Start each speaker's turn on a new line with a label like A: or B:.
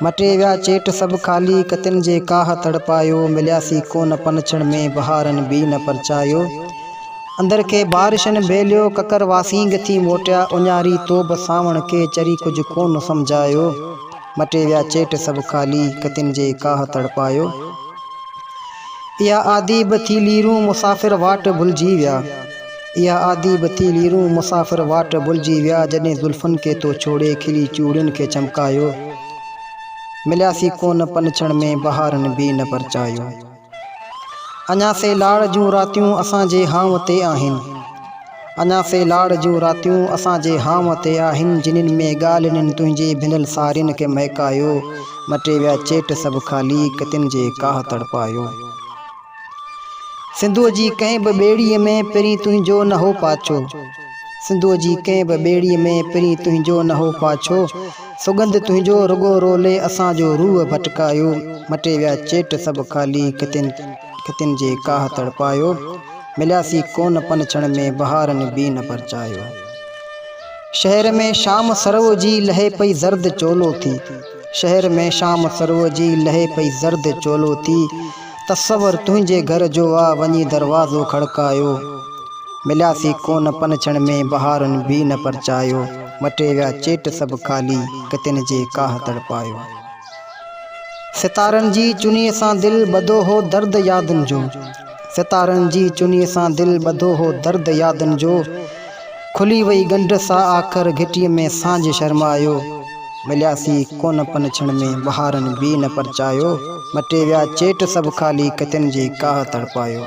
A: मटे विया चेट सब खाली कतिन जे काह तड़पायो। मिलियासी कोन पनछण में बहारन भी न परचायो। अंदर के बारिशन बेलियो ककर वासींग थी मोटिया। उन्यारी तोब सावण के चरी कुछ कोन समझायो। मटे विया चेट सब खाली कतिन जे काह तड़पायो। या आदि बथी लीरूं मुसाफिर वाट भुलजी विया। या आदि बथी लीरूं मुसाफिर वाट भुलजी विया। जॾहिं जुल्फन के तो छोड़े खिली चूड़िन के चमकायो। मिलियासी कोन पनछण में बहारन भी न परचायो। अञा से लाड़ जूं रातियूं असांजे हाव ते आहिनि। अञा से लाड़ जूं रातियूं असांजे हाव ते आहिनि। जिनिन में ॻाल्हियुनि तुंहिंजे भिनल सारिन के महकायो। मटे विया चेट सब खाली कतिन जे काह तड़पायो। सिंधुअ जी कंहिं बि ॿेड़ीअ में पहिरीं तुंहिंजो न हो पाछो। सिंधुअ जी कंहिं बि ॿेड़ीअ में पहिरीं तुंहिंजो न हो पाछो। सुगंध तुंहिंजो रुगो रोले असांजो रूह भटकायो। मटे विया चेट सब खाली कतिन जे काह तड़पायो। मिलियासी कोन पनछण में बहारन भी न परचायो। शहर में शाम सरव जी लहे पई ज़र्द चोलो थी। शहर में शाम सरव जी लहे पई ज़र्द चोलो थी। तस्वर तुंहिंजे घर जो आ वञी दरवाज़ो खड़कायो। मिलियासी कोन पनछण में बहारन भी न परचायो। मटे विया चेट सब खाली कतिन जे काह तड़पायो। सितारन जी चुनीअ सां दिल ॿधो हो दर्द यादन जो। सितारन जी चुनीअ सां दिल ॿधो हो दर्द यादन जो। खुली वई गंढ सा आख़िर घिटीअ में सांझ शर्मायो। मिलियासी कोन पनछण में बहारन भी न परचायो। मटे विया चेट सब खाली कतिन जे काह तड़पायो।